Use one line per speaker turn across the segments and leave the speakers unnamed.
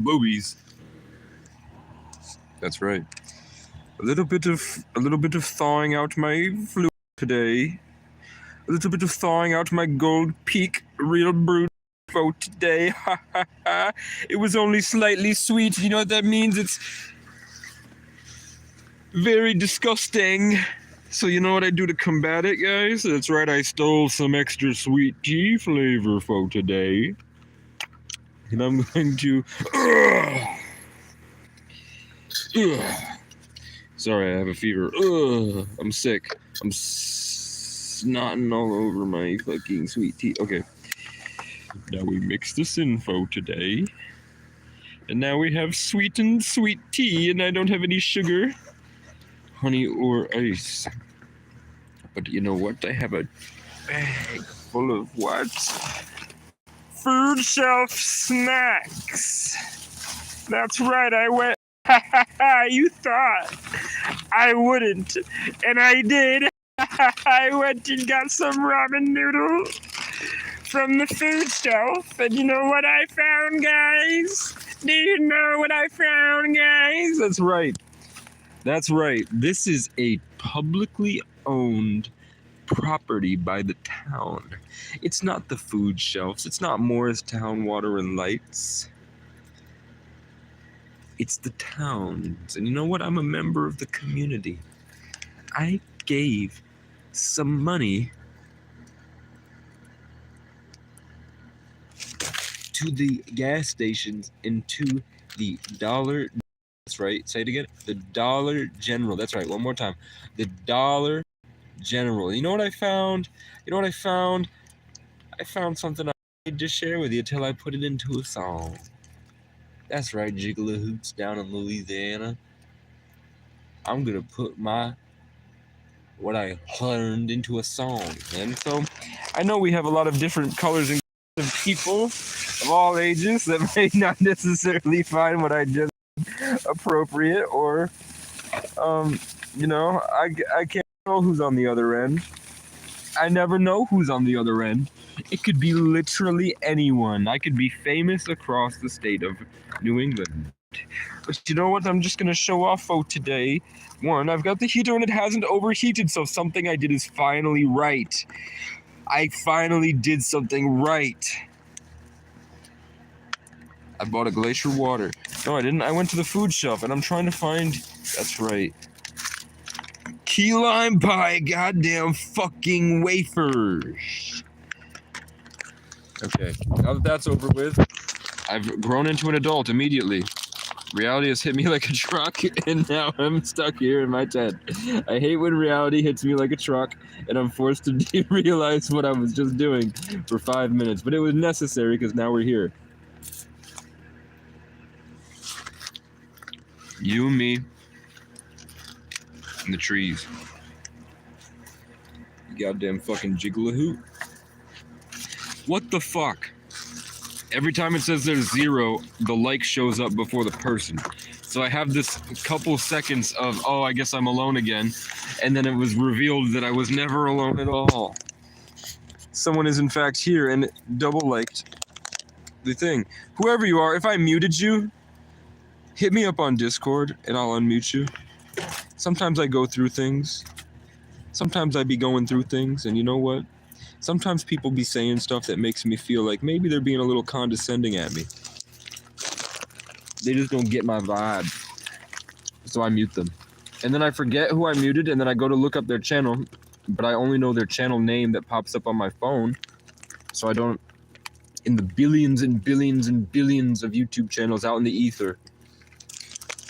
boobies. That's right. A little bit of thawing out my fluid today. A little bit of thawing out my Gold Peak Real Brewed for today. Ha ha ha. It was only slightly sweet. You know what that means? It's very disgusting. So you know what I do to combat it, guys? That's right, I stole some extra sweet tea flavor for today. And I'm going to... Sorry, I have a fever. I'm sick. I'm snotting all over my fucking sweet tea. Okay. Now we mix this info today. And now we have sweetened sweet tea, and I don't have any sugar, honey, or ice. But you know what? I have a bag full of what? Food shelf snacks. That's right, I went. You thought I wouldn't, and I did. I went and got some ramen noodles from the food shelf, and you know what I found, guys? Do you know what I found, guys? That's right. That's right. This is a publicly owned property by the town. It's not the food shelves. It's not Morristown Water and Lights. It's the towns. And you know what? I'm a member of the community. I gave some money to the gas stations and to the Dollar... That's right. Say it again. The Dollar General. That's right. One more time. The Dollar General. You know what I found? You know what I found? I found something I need to share with you till I put it into a song. That's right, Jiggalahoots down in Louisiana. I'm gonna put what I learned into a song. And so I know we have a lot of different colors and of people of all ages that may not necessarily find what I just appropriate, or you know, I can't know who's on the other end. I never know who's on the other end. It could be literally anyone. I could be famous across the state of New England. But you know what? I'm just gonna show off for today. One, I've got the heater and it hasn't overheated, so something I did is finally right. I finally did something right. I bought a glacier water. No, I didn't. I went to the food shelf and I'm trying to find... That's right. Key lime pie goddamn fucking wafers. Okay, now that that's over with, I've grown into an adult immediately. Reality has hit me like a truck, and now I'm stuck here in my tent. I hate when reality hits me like a truck, and I'm forced to realize what I was just doing for 5 minutes. But it was necessary, because now we're here. You and me, and the trees. You goddamn fucking jiggalahoot. What the fuck? Every time it says there's 0, the like shows up before the person. So I have this couple seconds of, oh, I guess I'm alone again. And then it was revealed that I was never alone at all. Someone is in fact here and double liked the thing. Whoever you are, if I muted you, hit me up on Discord and I'll unmute you. Sometimes I go through things. Sometimes I be going through things, and you know what? Sometimes people be saying stuff that makes me feel like maybe they're being a little condescending at me. They just don't get my vibe. So I mute them. And then I forget who I muted, and then I go to look up their channel, but I only know their channel name that pops up on my phone. So I don't... In the billions and billions and billions of YouTube channels out in the ether,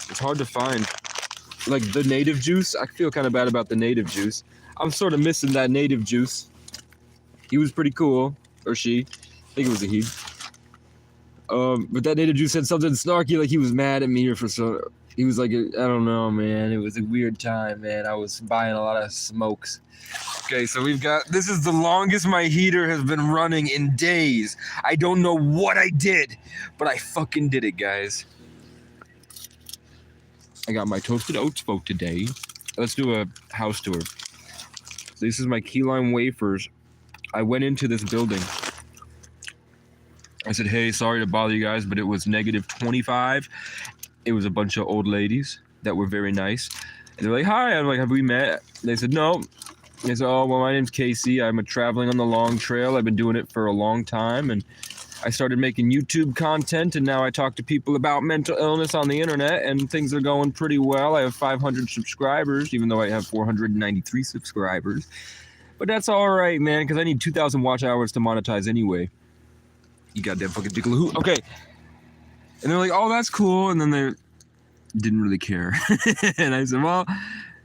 it's hard to find. Like the native juice, I feel kind of bad about the native juice. I'm sort of missing that native juice. He was pretty cool, or she. I think it was a he. But that native juice said something snarky, like he was mad at me or for so. He was like, I don't know, man. It was a weird time, man. I was buying a lot of smokes. Okay, so we've got, this is the longest my heater has been running in days. I don't know what I did, but I fucking did it, guys. I got my toasted oats folk today. Let's do a house tour. So this is my key lime wafers. I went into this building I said, hey, sorry to bother you guys, but it was negative 25. It was a bunch of old ladies that were very nice. And they're like, hi. I'm like, have we met? They said, no. They said, oh, well, my name's Casey. I'm traveling on the long trail. I've been doing it for a long time. And I started making YouTube content, and now I talk to people about mental illness on the internet, and things are going pretty well. I have 500 subscribers, even though I have 493 subscribers. But that's all right, man, because I need 2,000 watch hours to monetize anyway. You goddamn fucking jiggly. Okay. And they're like, oh, that's cool. And then they didn't really care. And I said, well,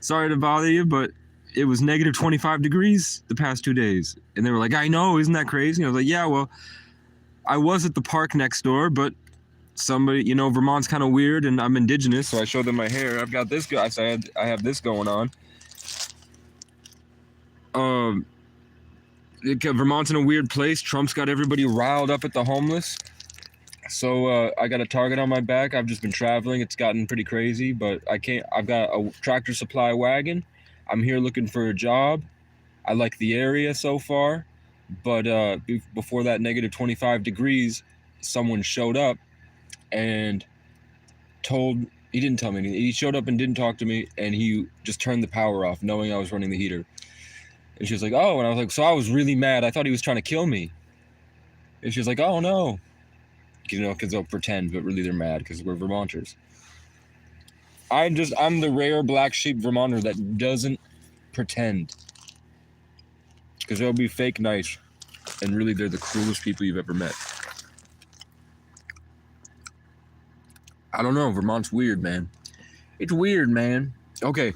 sorry to bother you, but it was negative 25 degrees the past 2 days. And they were like, I know, isn't that crazy? And I was like, yeah, well, I was at the park next door, but somebody, you know, Vermont's kind of weird, and I'm indigenous, so I showed them my hair. I've got this guy, so I have this going on. Vermont's in a weird place. Trump's got everybody riled up at the homeless. So I got a target on my back. I've just been traveling. It's gotten pretty crazy, but I've got a Tractor Supply wagon. I'm here looking for a job. I like the area so far. But before that negative 25 degrees, someone showed up and he didn't tell me anything. He showed up and didn't talk to me, and he just turned the power off, knowing I was running the heater. And she was like, oh, and I was like, so I was really mad. I thought he was trying to kill me. And she was like, oh, no. You know, because they'll pretend, but really they're mad because we're Vermonters. I'm the rare black sheep Vermonter that doesn't pretend. Because they'll be fake nice, and really they're the cruelest people you've ever met. I don't know, Vermont's weird, man. It's weird, man. Okay.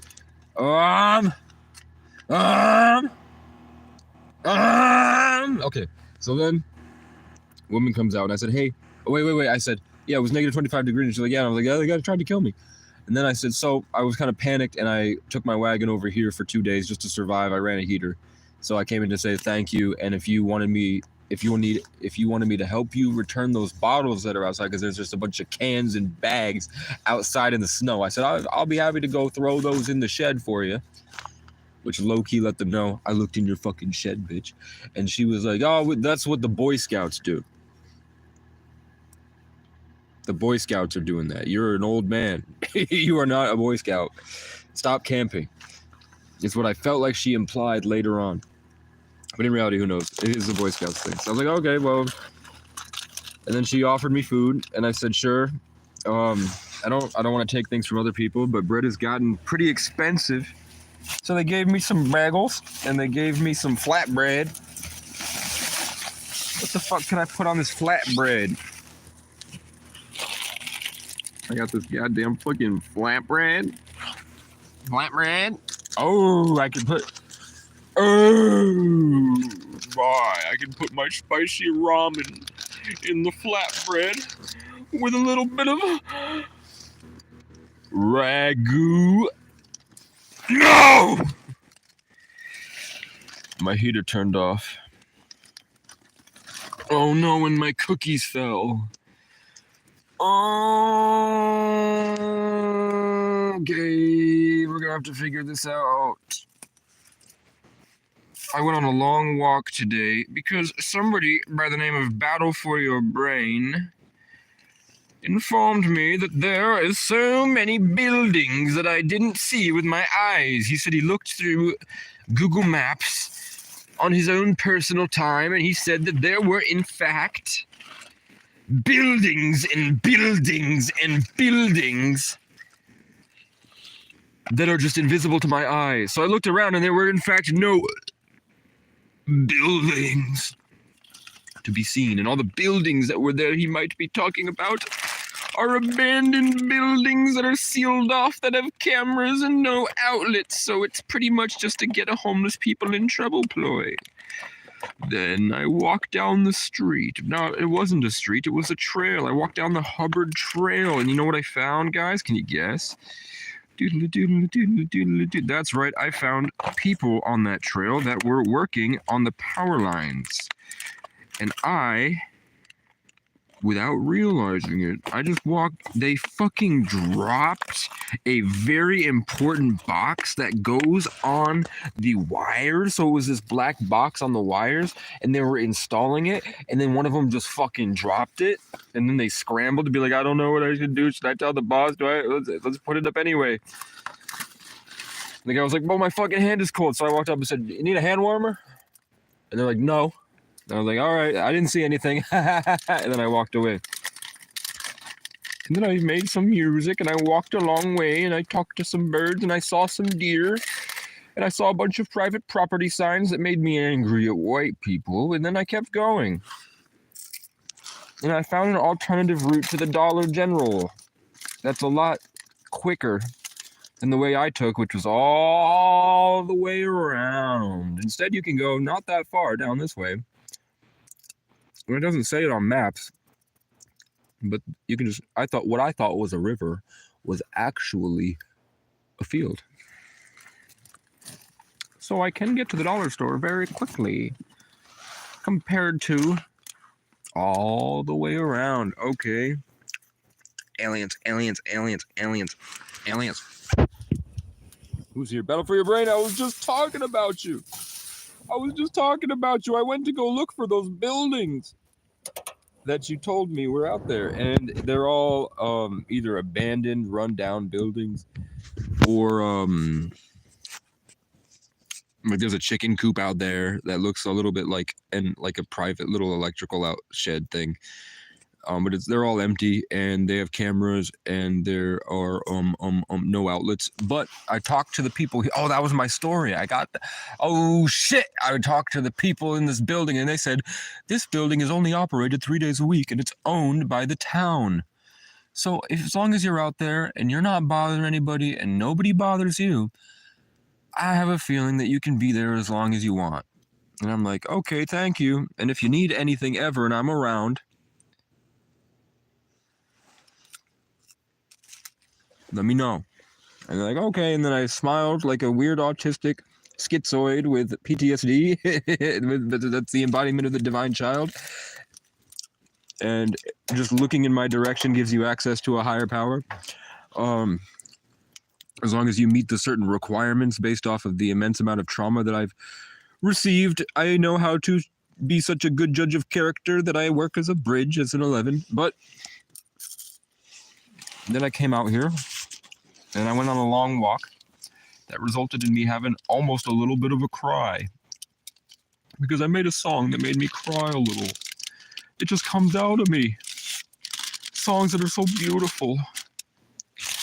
Okay, so then, woman comes out, and I said, hey, wait. I said, yeah, it was negative 25 degrees. And she's like, yeah. And I was like, yeah, they got to try to kill me. And then I said, so I was kind of panicked, and I took my wagon over here for 2 days just to survive. I ran a heater. So I came in to say thank you, and if you wanted me to help you return those bottles that are outside, because there's just a bunch of cans and bags outside in the snow. I said, I'll be happy to go throw those in the shed for you. Which low-key let them know, I looked in your fucking shed, bitch. And she was like, oh, that's what the Boy Scouts do. The Boy Scouts are doing that. You're an old man. You are not a Boy Scout. Stop camping. It's what I felt like she implied later on. But in reality, who knows? It is a Boy Scouts thing. So I was like, okay, well. And then she offered me food, and I said, sure. I don't want to take things from other people, but bread has gotten pretty expensive. So they gave me some bagels, and they gave me some flatbread. What the fuck can I put on this flatbread? I got this goddamn fucking flatbread. Flatbread. Oh, I can put. Oh, boy, I can put my spicy ramen in the flatbread with a little bit of ragu. No! My heater turned off. Oh no, and my cookies fell. Oh, okay, we're gonna have to figure this out. I went on a long walk today because somebody by the name of Battle for Your Brain informed me that there is so many buildings that I didn't see with my eyes. He said he looked through Google Maps on his own personal time, and he said that there were, in fact, buildings and buildings and buildings that are just invisible to my eyes. So I looked around, and there were, in fact, no buildings to be seen. And all the buildings that were there he might be talking about are abandoned buildings that are sealed off, that have cameras and no outlets. So it's pretty much just to get a homeless people in trouble ploy. Then I walked down the street. No, it wasn't a street, it was a trail. I walked down the Hubbard Trail, and you know what I found, guys? Can you guess? That's right, I found people on that trail that were working on the power lines. And I without realizing it, I just walked. They fucking dropped a very important box that goes on the wires. So it was this black box on the wires, and they were installing it, and then one of them just fucking dropped it, and then they scrambled to be like, I don't know what I should do. Should I tell the boss? Let's put it up anyway. The guy was like, well, my fucking hand is cold. So I walked up and said, you need a hand warmer? And they're like, no. And I was like, all right, I didn't see anything. And then I walked away. And then I made some music, and I walked a long way, and I talked to some birds, and I saw some deer, and I saw a bunch of private property signs that made me angry at white people, and then I kept going. And I found an alternative route to the Dollar General. That's a lot quicker than the way I took, which was all the way around. Instead, you can go not that far down this way. Well, it doesn't say it on maps, but you can just, what I thought was a river was actually a field. So I can get to the dollar store very quickly compared to all the way around. Okay. Aliens, aliens, aliens, aliens, aliens. Who's here? Battle for your brain. I was just talking about you. I went to go look for those buildings that you told me were out there, and they're all either abandoned, run-down buildings, or like there's a chicken coop out there that looks a little bit like a private little electrical out shed thing. But they're all empty, and they have cameras, and there are no outlets. But I talked to the people. Oh, that was my story. Oh shit! I would talk to the people in this building, and they said this building is only operated 3 days a week, and it's owned by the town. So as long as you're out there and you're not bothering anybody, and nobody bothers you, I have a feeling that you can be there as long as you want. And I'm like, okay, thank you. And if you need anything ever, and I'm around, let me know. And they're like, okay. And then I smiled like a weird autistic schizoid with PTSD. That's the embodiment of the divine child. And just looking in my direction gives you access to a higher power. As long as you meet the certain requirements based off of the immense amount of trauma that I've received, I know how to be such a good judge of character that I work as a bridge as an 11. But then I came out here, and I went on a long walk that resulted in me having almost a little bit of a cry. Because I made a song that made me cry a little. It just comes out of me. Songs that are so beautiful.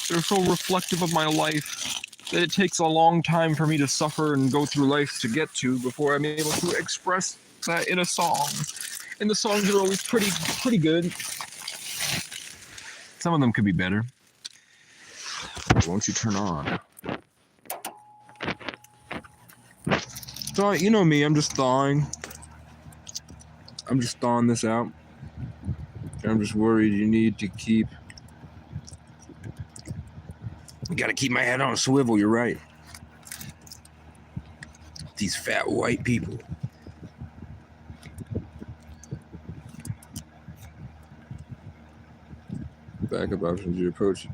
They're so reflective of my life that it takes a long time for me to suffer and go through life to get to before I'm able to express that in a song. And the songs are always pretty good. Some of them could be better. Won't you turn on? So, you know me, I'm just thawing. I'm just thawing this out. I'm just worried you gotta keep my head on a swivel, you're right. These fat white people. Backup options, your approach.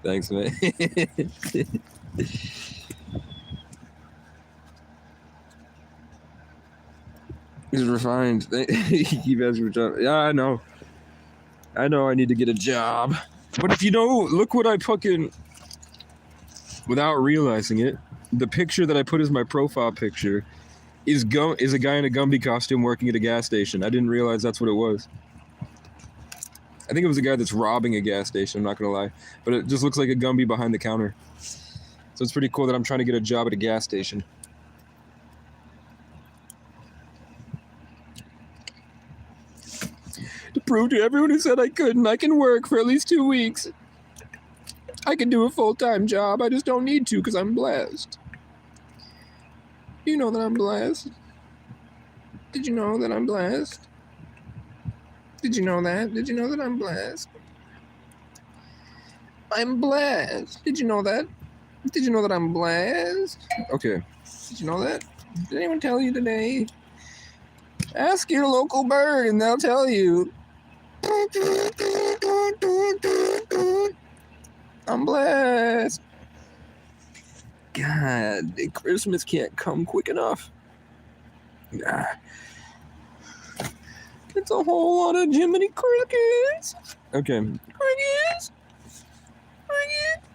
Thanks, man. He's refined. Keep asking for job. Yeah, I know I need to get a job. But if you know, look what I fucking, without realizing it, the picture that I put as my profile picture is a guy in a Gumby costume working at a gas station. I didn't realize that's what it was. I think it was a guy that's robbing a gas station, I'm not gonna lie. But it just looks like a Gumby behind the counter. So it's pretty cool that I'm trying to get a job at a gas station. To prove to everyone who said I couldn't, I can work for at least 2 weeks. I can do a full-time job, I just don't need to because I'm blessed. You know that I'm blessed. Did you know that I'm blessed? Did you know that? Did you know that I'm blessed? I'm blessed. Did you know that? Did you know that I'm blessed? Okay. Did you know that? Did anyone tell you today Ask your local bird and they'll tell you. I'm blessed. God, Christmas can't come quick enough. It's a whole lot of Jiminy Crickets. Okay. Crickets.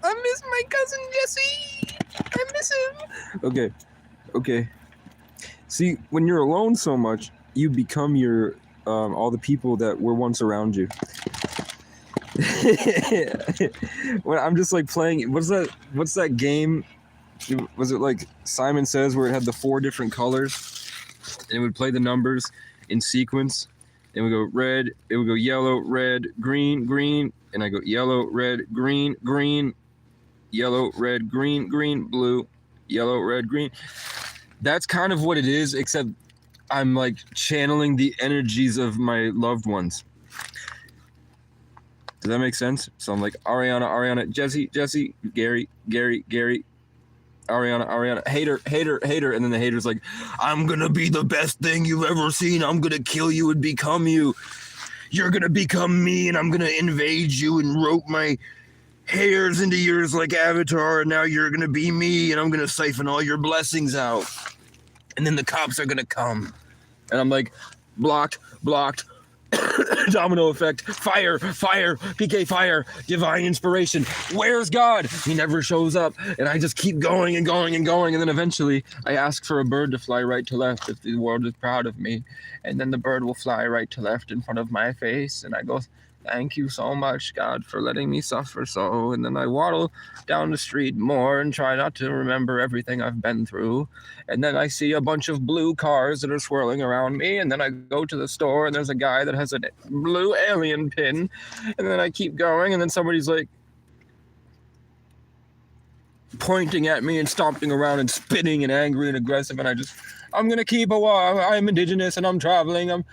I miss my cousin Jesse. I miss him. Okay. See, when you're alone so much, you become your all the people that were once around you. When I'm just like playing, what's that game? Was it like Simon Says, where it had the 4 different colors and it would play the numbers in sequence? It would go red, it would go yellow, red, green, green, and I go yellow, red, green, green, yellow, red, green, green, blue, yellow, red, green. That's kind of what it is, except I'm like channeling the energies of my loved ones. Does that make sense? So I'm like Ariana, Jesse, Gary, Ariana, hater, and then the hater's like, I'm gonna be the best thing you've ever seen. I'm gonna kill you and become you. You're gonna become me, and I'm gonna invade you and rope my hairs into yours like Avatar, and now you're gonna be me, and I'm gonna siphon all your blessings out. And then the cops are gonna come. And I'm like, blocked, domino effect, fire, PK fire, divine inspiration. Where's God? He never shows up. And I just keep going. And then eventually I ask for a bird to fly right to left if the world is proud of me. And then the bird will fly right to left in front of my face. And I go, thank you so much, God, for letting me suffer so. And then I waddle down the street more and try not to remember everything I've been through. And then I see a bunch of blue cars that are swirling around me. And then I go to the store and there's a guy that has a blue alien pin. And then I keep going. And then somebody's like pointing at me and stomping around and spitting and angry and aggressive. And I'm going to keep a while. I'm indigenous and I'm traveling. I'm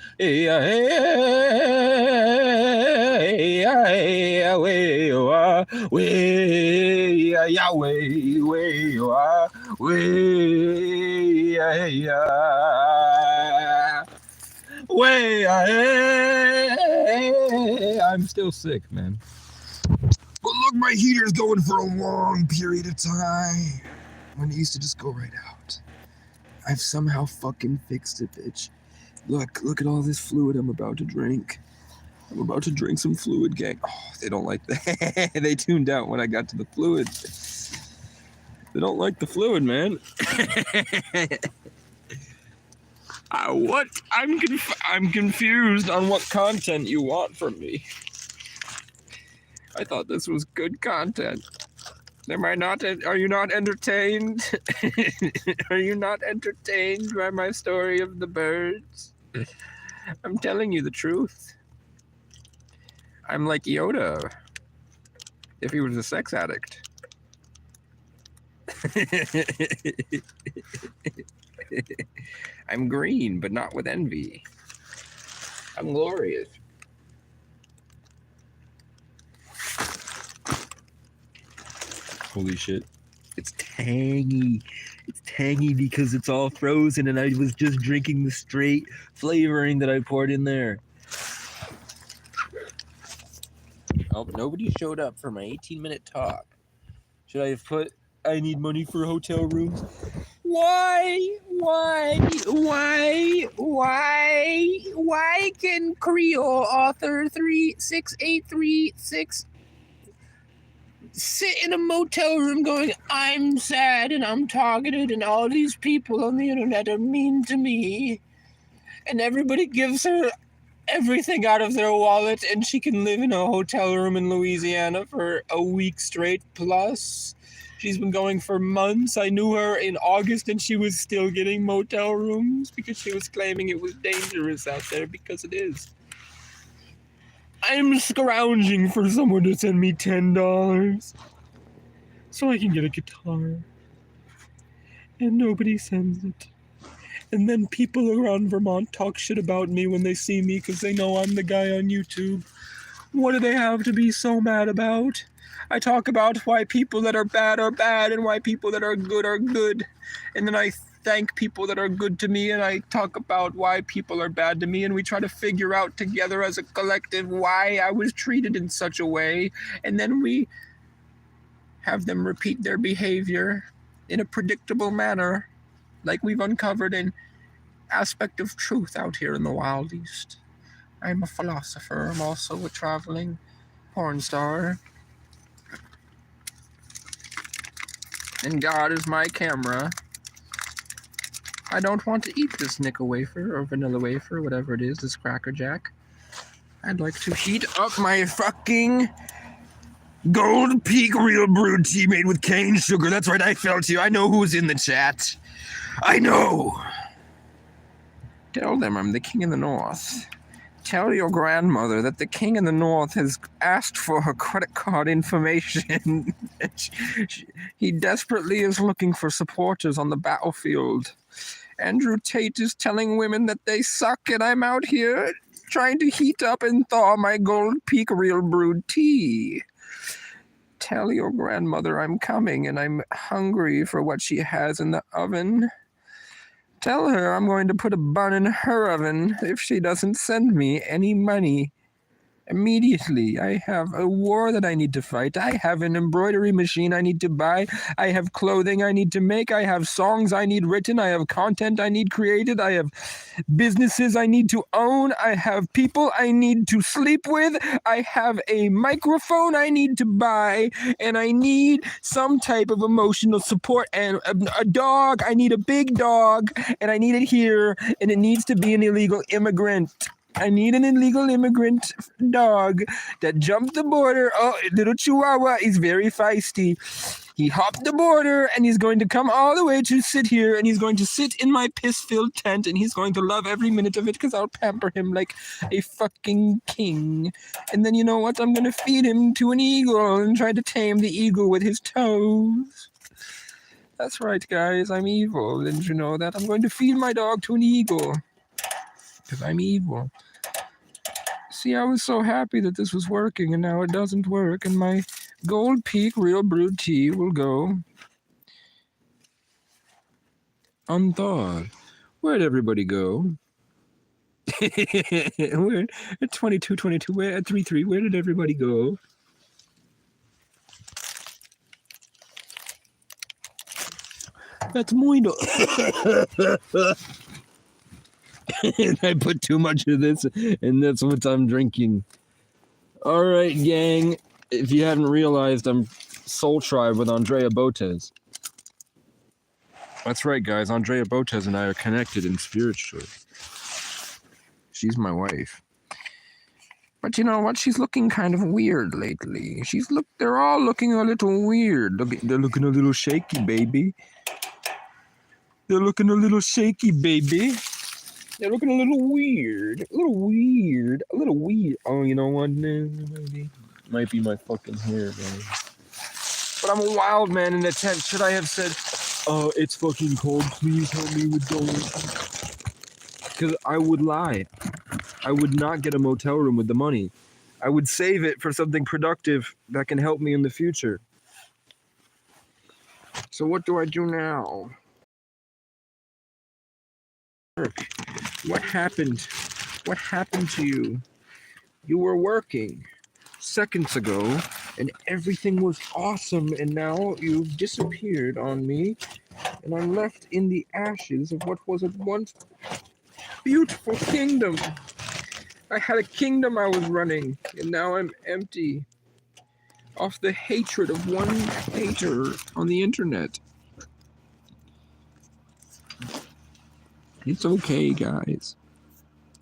I'm still sick, man. But look, my heater's going for a long period of time when it used to just go right out. I've somehow fucking fixed it, bitch. Look at all this fluid I'm about to drink. I'm about to drink some fluid, gang. Oh, they don't like that. They tuned out when I got to the fluid. They don't like the fluid, man. What? I'm confused on what content you want from me. I thought this was good content. Are you not entertained? Are you not entertained by my story of the birds? I'm telling you the truth. I'm like Yoda, if he was a sex addict. I'm green, but not with envy. I'm glorious. Holy shit. It's tangy. It's tangy because it's all frozen and I was just drinking the straight flavoring that I poured in there. Oh, nobody showed up for my 18-minute talk. Should I have put, I need money for hotel rooms? Why can Creole author 36836 sit in a motel room going, I'm sad and I'm targeted and all these people on the internet are mean to me, and everybody gives her everything out of their wallet and she can live in a hotel room in Louisiana for a week straight plus? She's been going for months. I knew her in August and she was still getting motel rooms because she was claiming it was dangerous out there, because it is. I'm scrounging for someone to send me $10 so I can get a guitar. And nobody sends it. And then people around Vermont talk shit about me when they see me because they know I'm the guy on YouTube. What do they have to be so mad about? I talk about why people that are bad and why people that are good are good. And then I
thank people that are good to me, and I talk about why people are bad to me, and we try to figure out together as a collective why I was treated in such a way, and then we have them repeat their behavior in a predictable manner, like we've uncovered an aspect of truth out here in the Wild East. I'm a philosopher. I'm also a traveling porn star. And God is my camera. I don't want to eat this nickel wafer or vanilla wafer, whatever it is, this Cracker Jack. I'd like to heat up my fucking Gold Peak Real Brewed Tea made with cane sugar. That's right, I felt you. I know who's in the chat. I know. Tell them I'm the king in the north. Tell your grandmother that the king in the north has asked for her credit card information. He desperately is looking for supporters on the battlefield. Andrew Tate is telling women that they suck, and I'm out here trying to heat up and thaw my Gold Peak Real Brewed Tea. Tell your grandmother I'm coming and I'm hungry for what she has in the oven. Tell her I'm going to put a bun in her oven if she doesn't send me any money. Immediately, I have a war that I need to fight. I have an embroidery machine I need to buy. I have clothing I need to make. I have songs I need written. I have content I need created. I have businesses I need to own. I have people I need to sleep with. I have a microphone I need to buy. And I need some type of emotional support and a dog. I need a big dog. And I need it here. And it needs to be an illegal immigrant. I need an illegal immigrant dog that jumped the border. Oh, little Chihuahua is very feisty. He hopped the border and he's going to come all the way to sit here and he's going to sit in my piss-filled tent and he's going to love every minute of it because I'll pamper him like a fucking king. And then you know what? I'm going to feed him to an eagle and try to tame the eagle with his toes. That's right, guys. I'm evil. Didn't you know that? I'm going to feed my dog to an eagle because I'm evil. See, I was so happy that this was working, and now it doesn't work, and my Gold Peak Real Brewed Tea will go unthawed. Where'd everybody go? Where at 22, where at 33, where did everybody go? That's moino. And I put too much of this, and that's what I'm drinking. All right, gang. If you hadn't realized, I'm Soul Tribe with Andrea Botes. That's right, guys. Andrea Botes and I are connected in spiritually. She's my wife. But you know what? She's looking kind of weird lately. They're all looking a little weird. They're looking a little shaky, baby. They're looking a little shaky, baby. They're looking a little weird. A little weird. Oh, you know what? Might be my fucking hair, man. But I'm a wild man in a tent. Should I have said, oh, it's fucking cold. Please help me with donuts? Because I would lie. I would not get a motel room with the money. I would save it for something productive that can help me in the future. So what do I do now? What happened? What happened to you? You were working seconds ago and everything was awesome, and now you've disappeared on me and I'm left in the ashes of what was at once beautiful kingdom. I had a kingdom I was running, and now I'm empty off the hatred of one hater on the internet. It's okay, guys.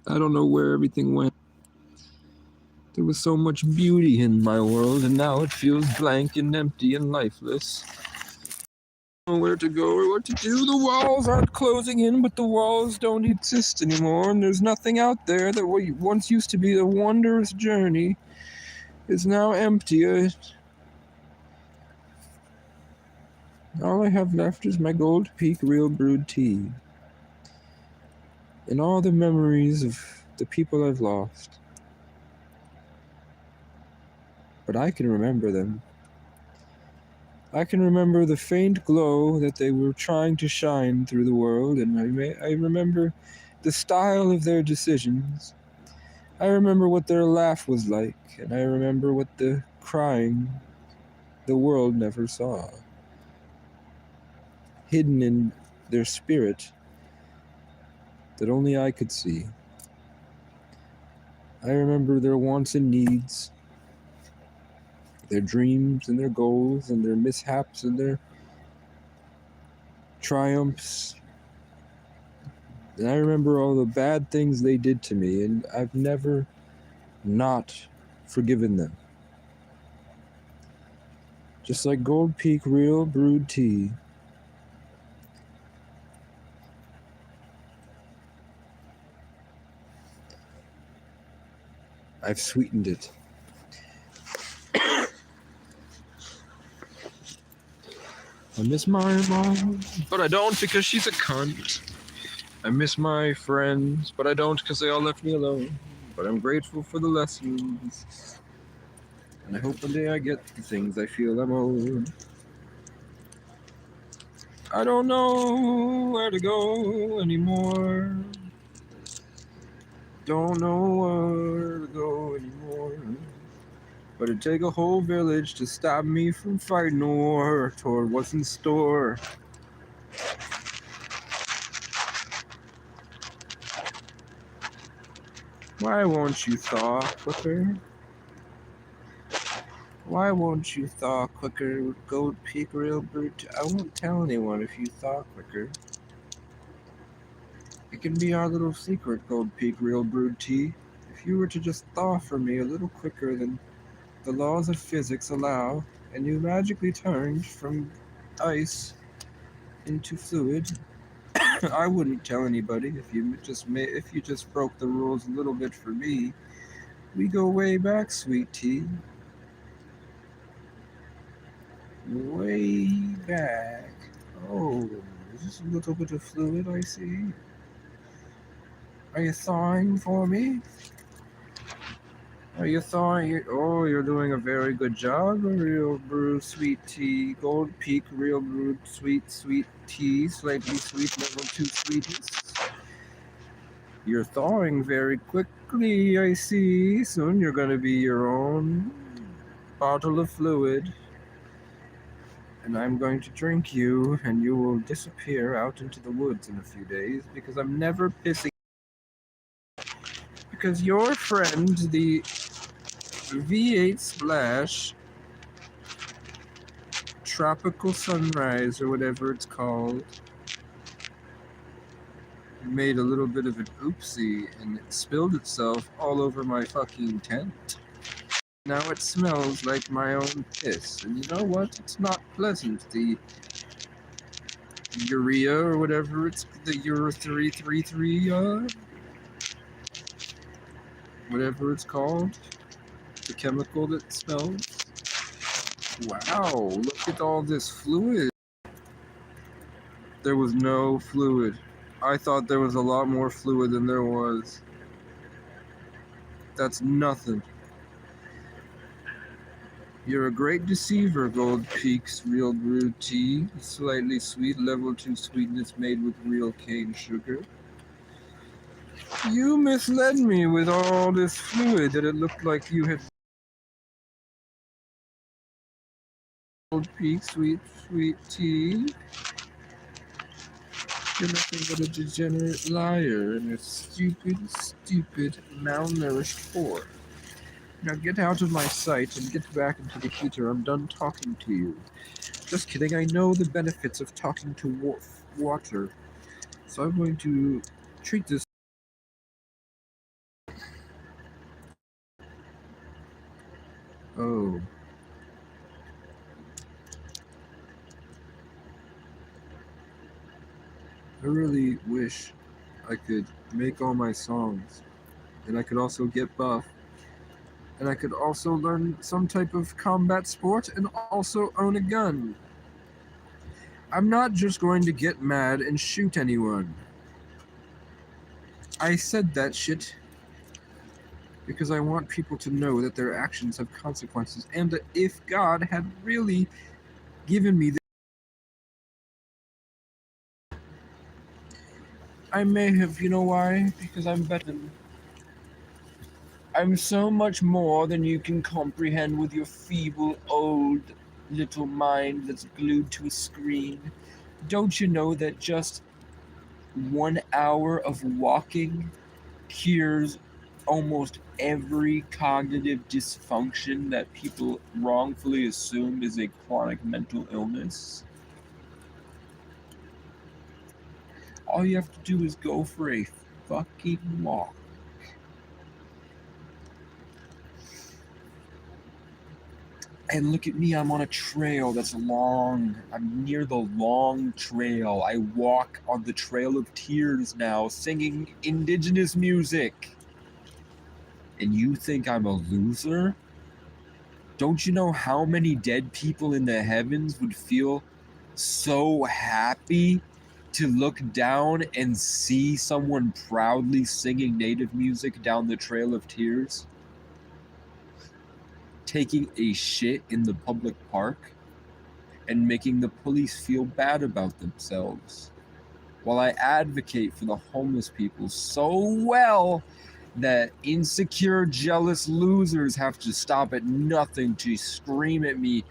I don't know where everything went. There was so much beauty in my world, and now it feels blank and empty and lifeless. I don't know where to go or what to do. The walls aren't closing in, but the walls don't exist anymore, and there's nothing out there that once used to be a wondrous journey is now empty. All I have left is my Gold Peak Real Brewed Tea and all the memories of the people I've lost. But I can remember them.
I can remember the faint glow that they were trying to shine through the world, and I remember the style of their decisions. I remember what their laugh was like, and I remember what the crying the world never saw. Hidden in their spirit that only I could see. I remember their wants and needs, their dreams and their goals, and their mishaps and their triumphs. And I remember all the bad things they did to me, and I've never not forgiven them. Just like Gold Peak Real Brewed Tea. I've sweetened it. I miss my mom, but I don't because she's a cunt. I miss my friends, but I don't because they all left me alone. But I'm grateful for the lessons. And I hope one day I get the things I feel I'm owed. I don't know where to go anymore. Don't know where to go anymore. But it'd take a whole village to stop me from fighting a war toward what's in store. Why won't you thaw quicker? Why won't you thaw quicker with Gold Peak Real Brewed? I won't tell anyone if you thaw quicker. It can be our little secret, Gold Peak Real Brewed Tea. If you were to just thaw for me a little quicker than the laws of physics allow, and you magically turned from ice into fluid, I wouldn't tell anybody. If you just broke the rules a little bit for me. We go way back, sweet tea. Way back. Oh, is this a little bit of fluid I see? Are you thawing for me? Are you thawing? Oh, you're doing a very good job. Real brew sweet tea. Gold Peak Real Brewed sweet tea. Slightly sweet, level 2 sweetness. You're thawing very quickly, I see. Soon you're going to be your own bottle of fluid. And I'm going to drink you, and you will disappear out into the woods in a few days, because I'm never pissing. Because your friend, the V8 Splash Tropical Sunrise, or whatever it's called, made a little bit of an oopsie, and it spilled itself all over my fucking tent. Now it smells like my own piss, and you know what? It's not pleasant. The urea or whatever it's the Euro 333 whatever it's called, the chemical that smells. Wow, look at all this fluid. There was no fluid. I thought there was a lot more fluid than there was. That's nothing. You're a great deceiver, Gold Peak's Real Brewed Tea. Slightly sweet, level 2 sweetness made with real cane sugar. You misled me with all this fluid that it looked like you had. Gold Peak sweet tea. You're nothing but a degenerate liar and a stupid, malnourished whore. Now get out of my sight and get back into the heater. I'm done talking to you. Just kidding, I know the benefits of talking to water. So I'm going to treat this. Oh. I really wish I could make all my songs, and I could also get buff, and I could also learn some type of combat sport and also own a gun. I'm not just going to get mad and shoot anyone. I said that shit because I want people to know that their actions have consequences, and that if God had really
given me this. I may have, you know why? Because I'm better than. I'm so much more than you can comprehend with your feeble, old, little mind that's glued to a screen. Don't you know that just 1 hour of walking cures almost every cognitive dysfunction that people wrongfully assume is a chronic mental illness? All you have to do is go for a fucking walk. And look at me, I'm on a trail that's long. I'm near the long trail. I walk on the Trail of Tears now, singing indigenous music. And you think I'm a loser? Don't you know how many dead people in the heavens would feel so happy to look down and see someone proudly singing native music down the Trail of Tears? Taking a shit in the public park and making the police feel bad about themselves, while I advocate for the homeless people so well that insecure, jealous losers have to stop at nothing to scream at me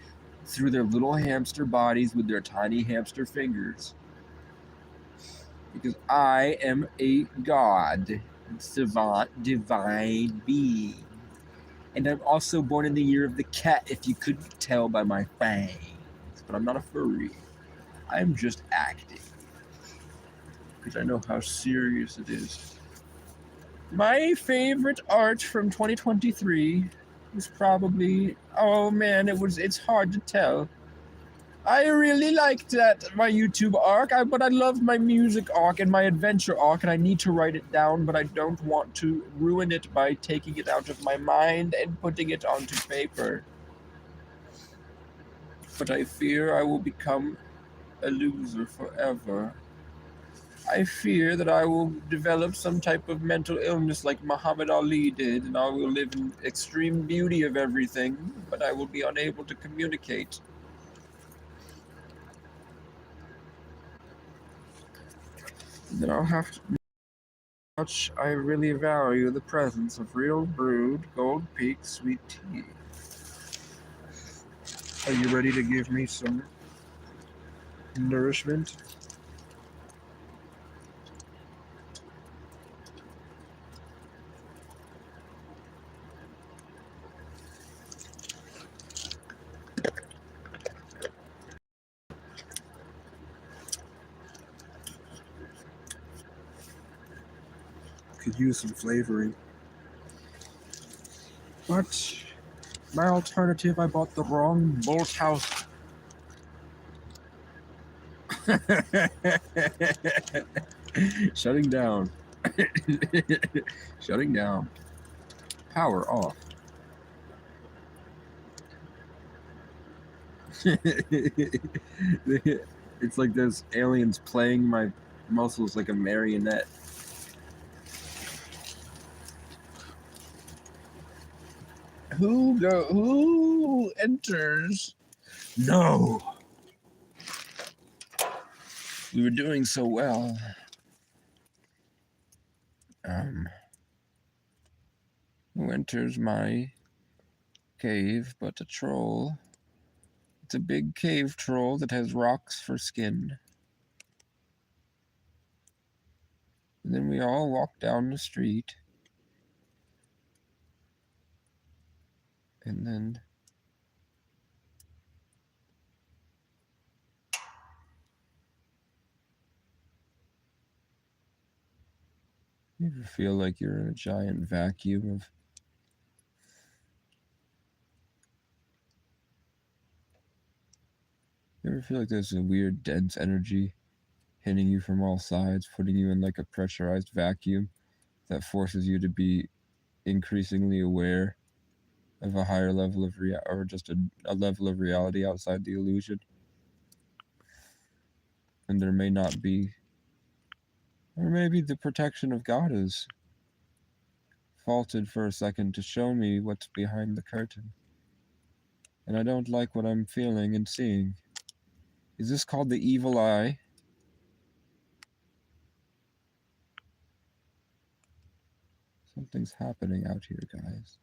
through their little hamster bodies with their tiny hamster fingers. Because I am a god, savant, divine being. And I'm also born in the year of the cat, if you couldn't tell by my fangs. But I'm not a furry. I'm just acting. Because I know how serious it is. My favorite art from 2023 was probably, oh man, it's hard to tell. I really liked my YouTube arc, but I loved my music arc and my adventure arc, and I need to write it down, but I don't want to ruin it by taking it out of my mind and putting it onto paper. But I fear I will become a loser forever. I fear that I will develop some type of mental illness like Muhammad Ali did, and I will live in extreme beauty of everything, but I will be unable to communicate. Then I'll have to much I really value the presence of real brewed Gold Peak sweet tea. Are you ready to give me some nourishment? Could use some flavoring. But my alternative, I bought the wrong Bolt House. Shutting down. Shutting down. Power off. It's like those aliens playing my muscles like a marionette. Who enters? No. We were doing so well. Who enters my cave but a troll? It's a big cave troll that has rocks for skin. And then we all walk down the street. And then you ever feel like you're in a giant vacuum of you ever feel like there's a weird dense energy hitting you from all sides, putting you in like a pressurized vacuum that forces you to be increasingly aware of a higher level of or just a level of reality outside the illusion? And there may not be, or maybe the protection of God is faltered for a second to show me what's behind the curtain. And I don't like what I'm feeling and seeing.
Is this called the evil eye? Something's happening out here, guys.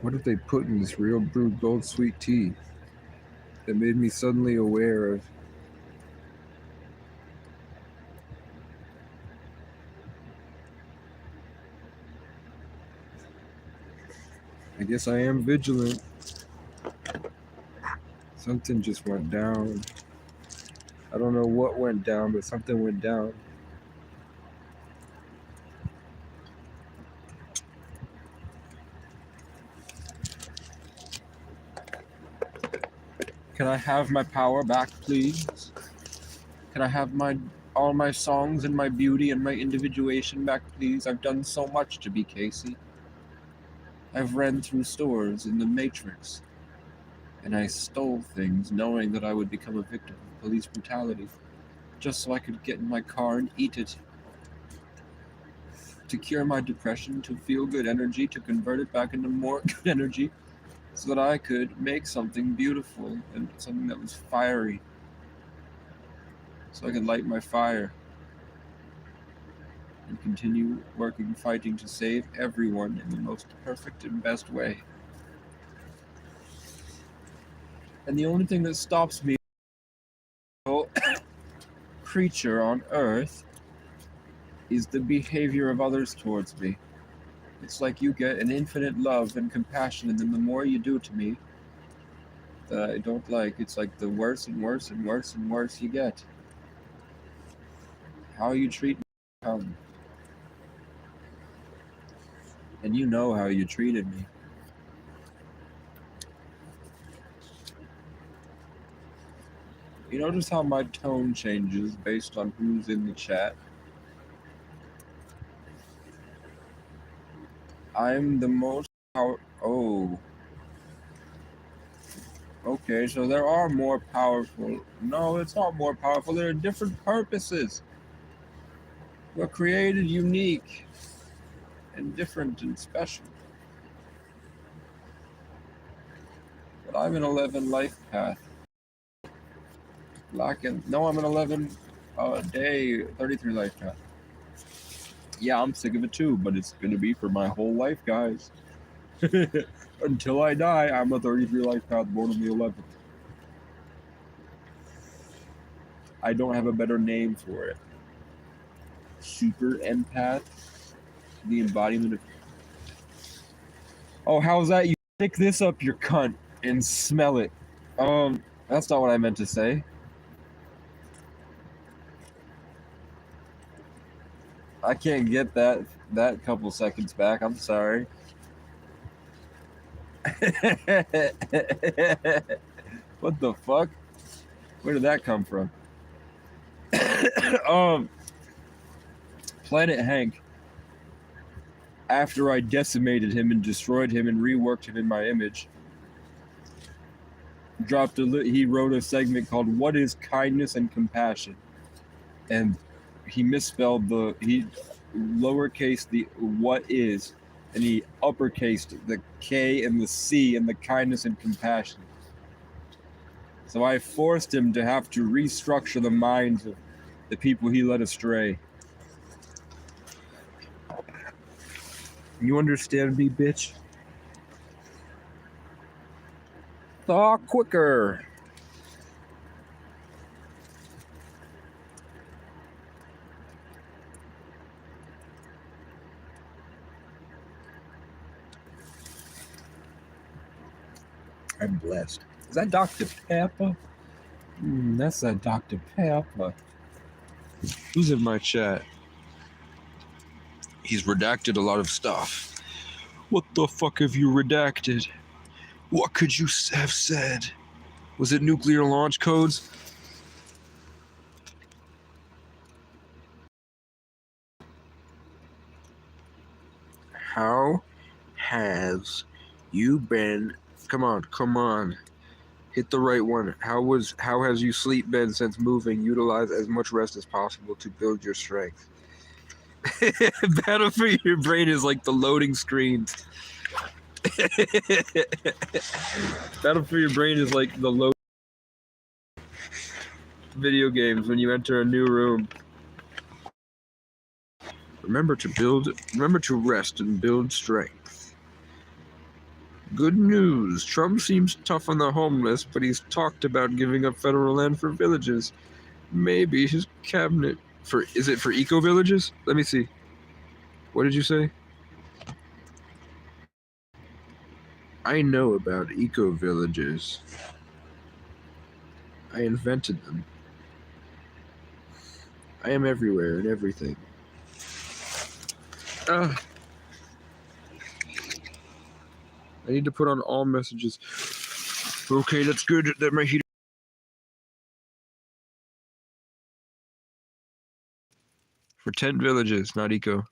What did they put in this real brewed gold sweet tea that made me suddenly aware of I guess I am vigilant. Something just went down. I don't know what went down, but something went down. Can I have my power back, please? Can I have all my songs and my beauty and my individuation back, please? I've done so much to be Casey. I've ran through stores in the Matrix, and I stole things knowing that I would become a victim of police brutality, just so I could get in my car and eat it. To cure my depression, to feel good energy, to convert it back into more good energy, so that I could make something beautiful and something that was fiery. So I could light my fire and continue working, fighting to save everyone in the most perfect and best way. And the only thing that stops me, creature on Earth, is the behavior of others towards me. It's like you get an infinite love and compassion, and then the more you do to me that I don't like, it's like the worse and worse and worse and worse you get. How you treat me, and you know how you treated me. You notice how my tone changes based on who's in the chat? I'm the most oh. Okay, so there are more powerful. No, it's not more powerful. There are different purposes. We're created unique and different and special. But I'm an 11 life path. No, I'm an 11 day 33 life path. Yeah, I'm sick of it too, but it's gonna be for my whole life, guys. Until I die, I'm a 33 life path born on the 11th. I don't have a better name for it. Super empath. The embodiment of... Oh, how's that? You stick this up your cunt and smell it. That's not what I meant to say. I can't get that couple seconds back. I'm sorry. What the fuck? Where did that come from? Planet Hank, after I decimated him and destroyed him and reworked him in my image, he wrote a segment called "What is Kindness and Compassion?" and he misspelled he lowercase the "what is" and he uppercased the K and the C and the kindness and compassion. So I forced him to have to restructure the minds of the people he led astray. You understand me, bitch? Thaw quicker. I'm blessed. Is that Dr. Pepper? That's that Dr. Pepper. Who's in my chat? He's redacted a lot of stuff. What the fuck have you redacted? What could you have said? Was it nuclear launch codes? How has you been? Come on. Hit the right one. How has your sleep been since moving? Utilize as much rest as possible to build your strength. Battle for your brain is like the loading screens. Battle for Your Brain is like the low video games when you enter a new room. Remember to rest and build strength. Good news. Trump seems tough on the homeless, but he's talked about giving up federal land for villages. Maybe his cabinet is it for eco villages? Let me see. What did you say? I know about eco villages. I invented them. I am everywhere and everything. I need to put on all messages. Okay, that's good that my heater. For tent villages, not eco.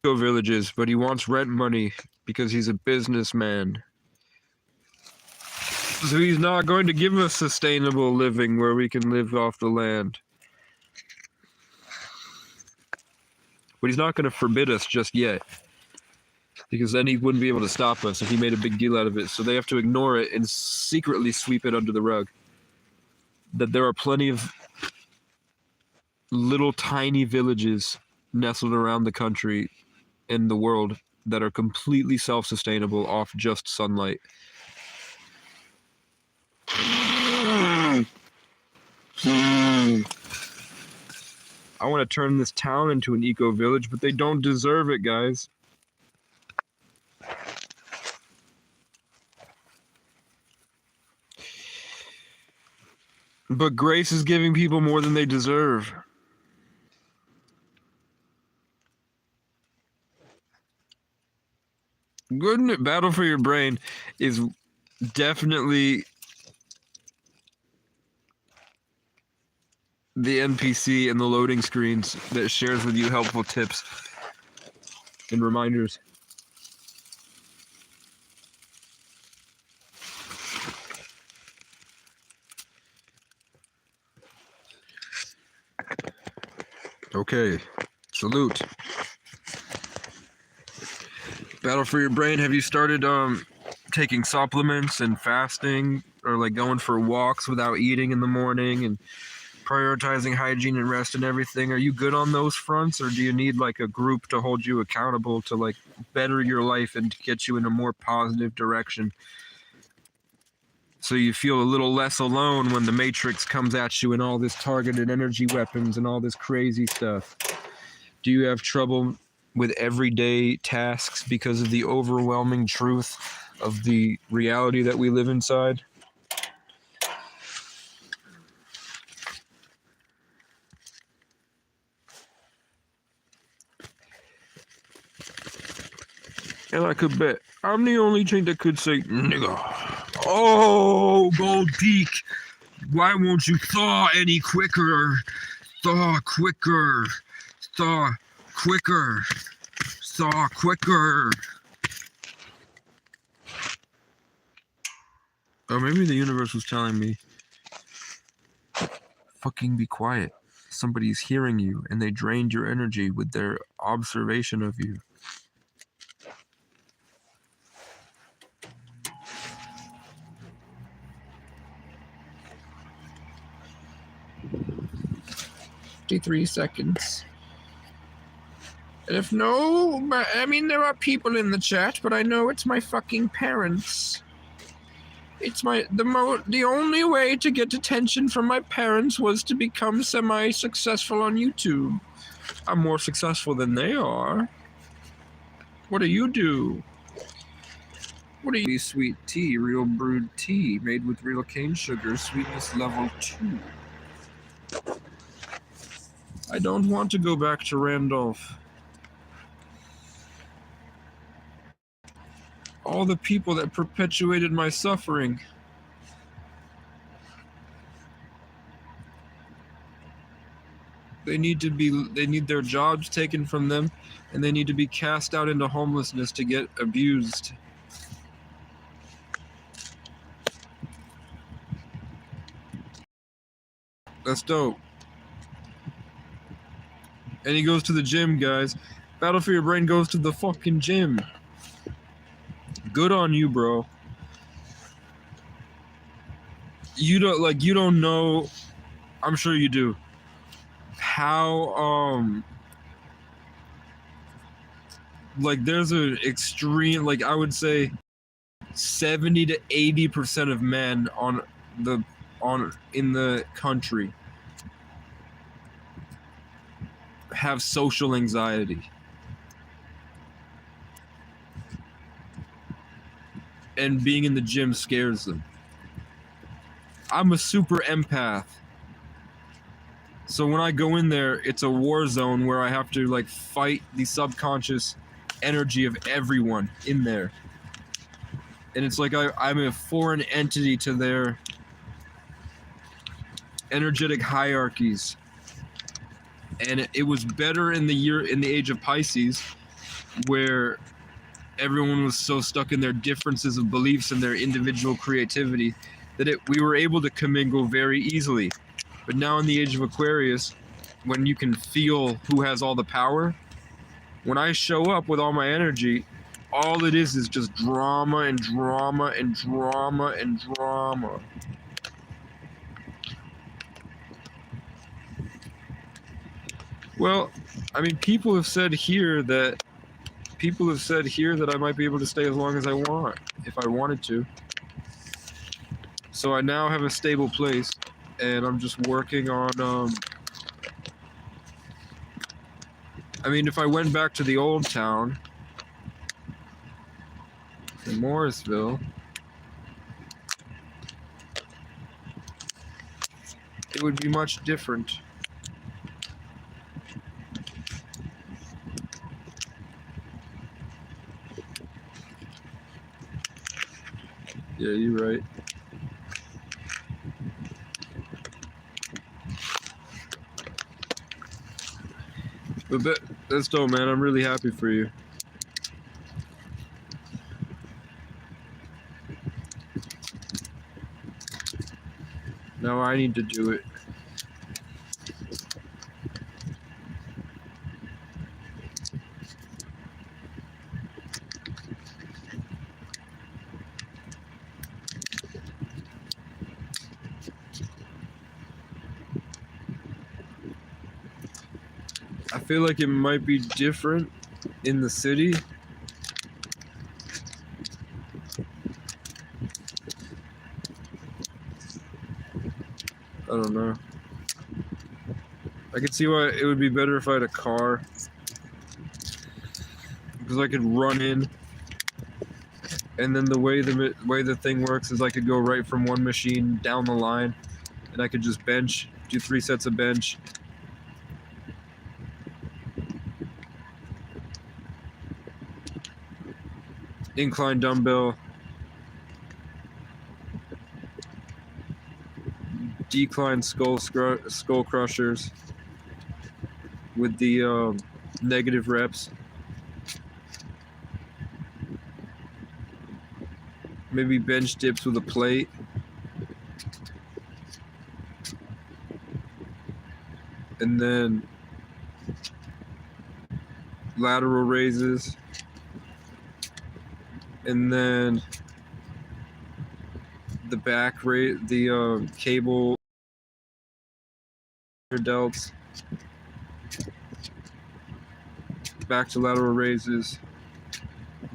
Eco villages, but he wants rent money because he's a businessman. So he's not going to give us sustainable living where we can live off the land. But he's not going to forbid us just yet. Because then he wouldn't be able to stop us if he made a big deal out of it. So they have to ignore it and secretly sweep it under the rug. That there are plenty of little tiny villages nestled around the country and the world that are completely self-sustainable off just sunlight. I want to turn this town into an eco village, but they don't deserve it, guys. But grace is giving people more than they deserve. Battle for Your Brain is definitely the NPC in the loading screens that shares with you helpful tips and reminders. Okay, salute. Battle for Your Brain, have you started taking supplements and fasting, or like going for walks without eating in the morning and prioritizing hygiene and rest and everything? Are you good on those fronts, or do you need like a group to hold you accountable to like better your life and to get you in a more positive direction so you feel a little less alone when the Matrix comes at you and all this targeted energy weapons and all this crazy stuff? Do you have trouble with everyday tasks because of the overwhelming truth of the reality that we live inside? And I could bet I'm the only thing that could say, nigga. Oh, Gold Peak, why won't you thaw any quicker? Thaw quicker. Thaw quicker. Thaw quicker. Or maybe the universe was telling me, fucking be quiet. Somebody's hearing you, and they drained your energy with their observation of you. $53. And if no, I mean, there are people in the chat, but I know it's my fucking parents. It's the only way to get attention from my parents was to become semi-successful on YouTube. I'm more successful than they are. What do you do? What do you? Sweet tea, real brewed tea, made with real cane sugar, sweetness level 2. I don't want to go back to Randolph. All the people that perpetuated my suffering. They need their jobs taken from them, and they need to be cast out into homelessness to get abused. That's dope. And he goes to the gym, guys. Battle for your brain goes to the fucking gym. Good on you, bro. You don't know, I'm sure you do, how like there's an extreme, like I would say 70 to 80% of men in the country have social anxiety. And being in the gym scares them. I'm a super empath. So when I go in there, it's a war zone where I have to like fight the subconscious energy of everyone in there. And it's like I'm a foreign entity to their energetic hierarchies. And it was better in the age of Pisces, where everyone was so stuck in their differences of beliefs and their individual creativity that we were able to commingle very easily. But now in the age of Aquarius, when you can feel who has all the power, when I show up with all my energy, all it is just drama and drama and drama and drama. Well, I mean, people have said here that I might be able to stay as long as I want, if I wanted to. So I now have a stable place, and I'm just working on, I mean, if I went back to the old town in Morrisville, it would be much different. Yeah, you're right. But that's dope, man. I'm really happy for you. Now I need to do it. I feel like it might be different in the city. I don't know. I could see why it would be better if I had a car, because I could run in, and then the way the thing works is I could go right from one machine down the line, and I could just bench, do 3 sets of bench. Incline dumbbell, decline skull crushers with the negative reps. Maybe bench dips with a plate. And then lateral raises. And then the back the cable delts. Back to lateral raises.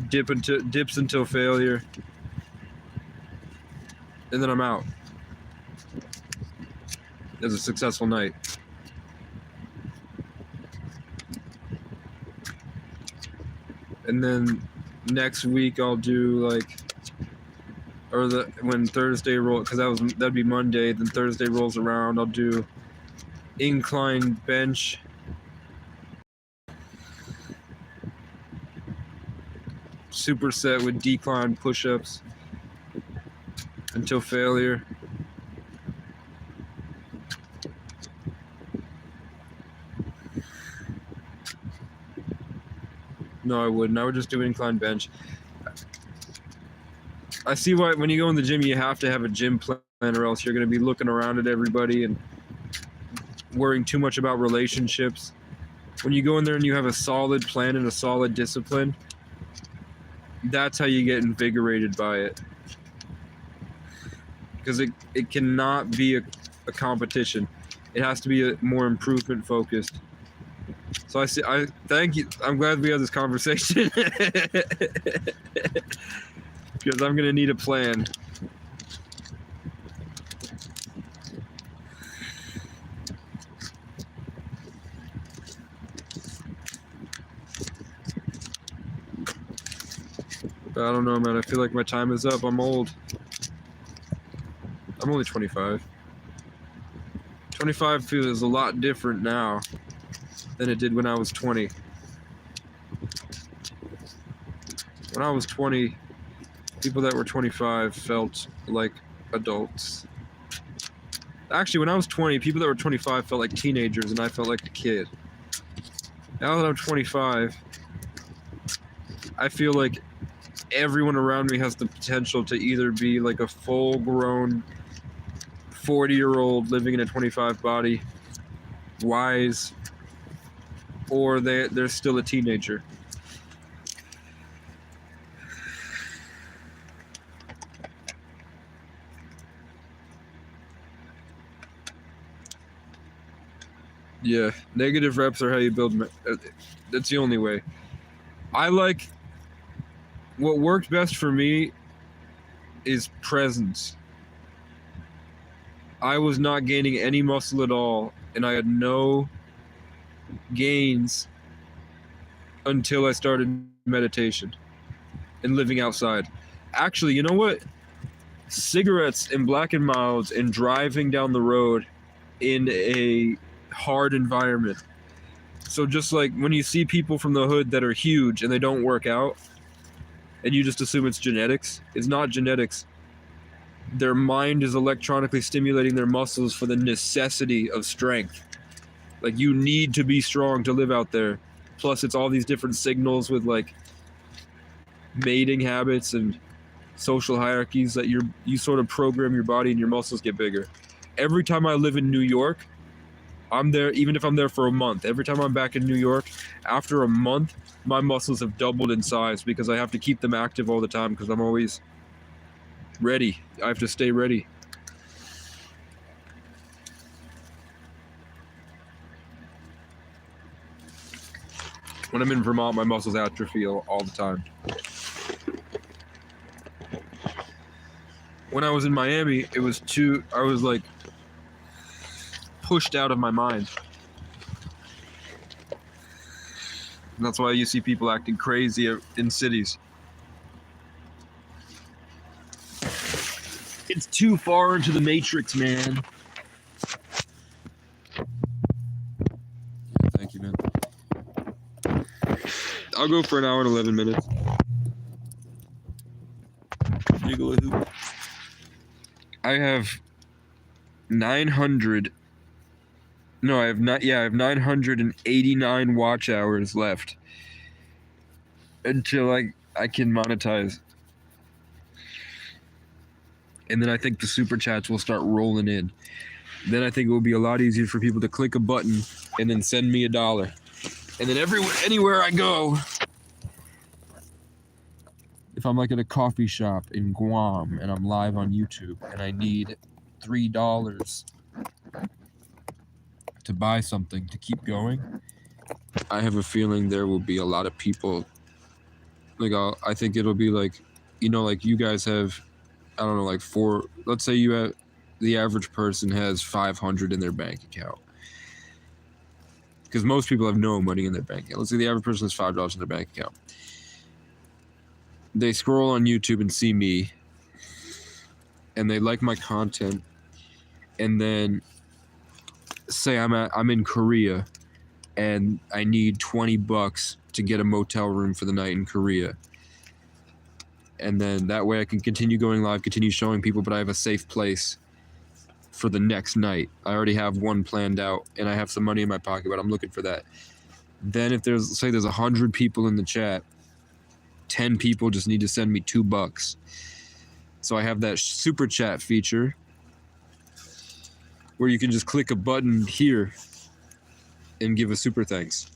Dips until failure. And then I'm out. It was a successful night. And then next week I'll do when Thursday roll, because that'd be Monday. Then Thursday rolls around, I'll do incline bench, superset with decline push-ups until failure. No, I wouldn't. I would just do incline bench. I see why when you go in the gym, you have to have a gym plan, or else you're going to be looking around at everybody and worrying too much about relationships. When you go in there and you have a solid plan and a solid discipline, that's how you get invigorated by it. Because it cannot be a competition. It has to be a more improvement focused. So I thank you. I'm glad we had this conversation. Because I'm gonna need a plan. But I don't know, man. I feel like my time is up. I'm old. I'm only 25. 25 feels a lot different now than it did when I was 20. When I was 20, people that were 25 felt like adults. Actually, when I was 20, people that were 25 felt like teenagers, and I felt like a kid. Now that I'm 25, I feel like everyone around me has the potential to either be like a full-grown 40-year-old living in a 25 body, wise, or they're still a teenager. Yeah, negative reps are how you build. That's the only way. What worked best for me is presence. I was not gaining any muscle at all, and I had no gains until I started meditation and living outside. Actually, you know what? Cigarettes and black and milds and driving down the road in a hard environment. So just like when you see people from the hood that are huge and they don't work out, and you just assume it's genetics, it's not genetics. Their mind is electronically stimulating their muscles for the necessity of strength. Like, you need to be strong to live out there. Plus, it's all these different signals with like mating habits and social hierarchies that you sort of program your body and your muscles get bigger. Every time I live in New York, I'm there, even if I'm there for a month. Every time I'm back in New York, after a month, my muscles have doubled in size because I have to keep them active all the time because I'm always ready. I have to stay ready. When I'm in Vermont, my muscles atrophy all the time. When I was in Miami, I was like pushed out of my mind. And that's why you see people acting crazy in cities. It's too far into the matrix, man. Thank you, man. I'll go for an hour and 11 minutes. Jiggle a hoop. I have 989 watch hours left until I can monetize. And then I think the super chats will start rolling in. Then I think it will be a lot easier for people to click a button and then send me $1. And then anywhere I go, if I'm like at a coffee shop in Guam and I'm live on YouTube and I need $3 to buy something to keep going, I have a feeling there will be a lot of people. Like, I think it'll be like, like you guys have, I don't know, like let's say the average person has 500 in their bank account. Because most people have no money in their bank account. Let's say the average person has $5 in their bank account. They scroll on YouTube and see me, and they like my content, and then say I'm in Korea, and I need $20 to get a motel room for the night in Korea. And then that way I can continue going live, continue showing people, but I have a safe place for the next night. I already have one planned out, and I have some money in my pocket, but I'm looking for that. Then if there's 100 people in the chat, 10 people just need to send me $2. So I have that super chat feature where you can just click a button here and give a super thanks.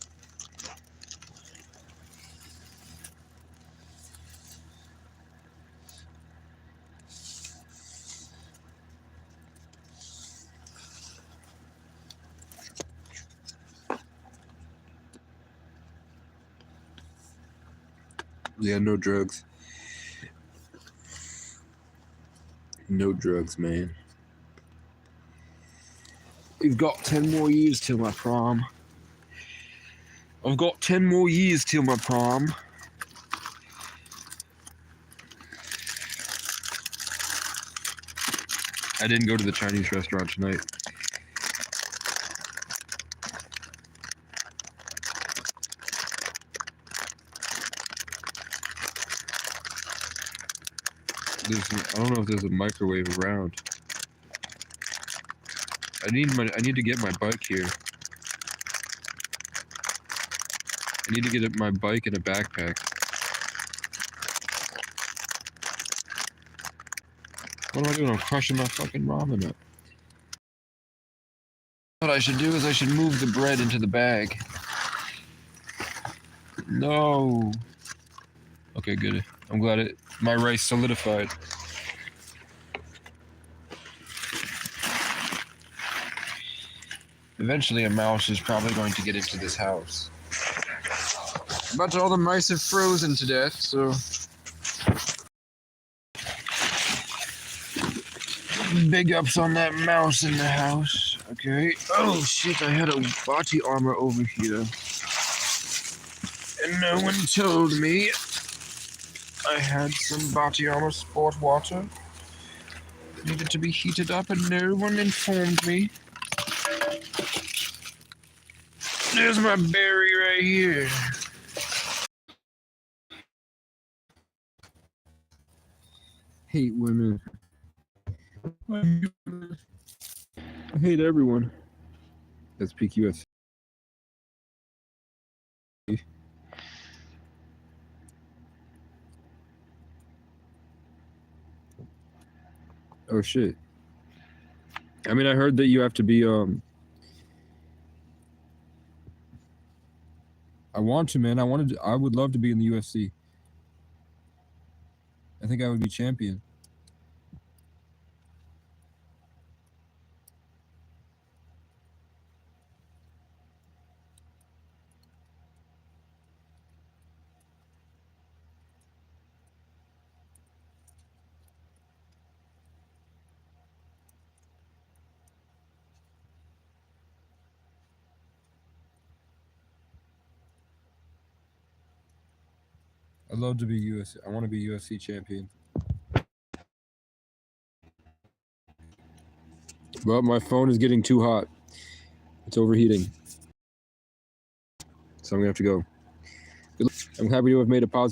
Yeah, no drugs. No drugs, man. We've got 10 more years till my prom. I've got 10 more years till my prom. I didn't go to the Chinese restaurant tonight. I don't know if there's a microwave around. I need to get my bike here. I need to get my bike and a backpack. What am I doing? I'm crushing my fucking ramen up. What I should do is I should move the bread into the bag. No. Okay, good. I'm glad my rice solidified. Eventually a mouse is probably going to get into this house. But all the mice have frozen to death, so... Big ups on that mouse in the house. Okay. Oh shit, I had a body armor over here. And no one told me I had some body armor sport water. Needed to be heated up and no one informed me. There's my berry right here. Hate women. I hate everyone. That's PQS. Oh shit. I mean, I heard that you have to be I want to, man. I would love to be in the UFC. I think I would be champion. I'd love to be UFC. I want to be UFC champion. Well, my phone is getting too hot. It's overheating. So I'm going to have to go. I'm happy to have made a positive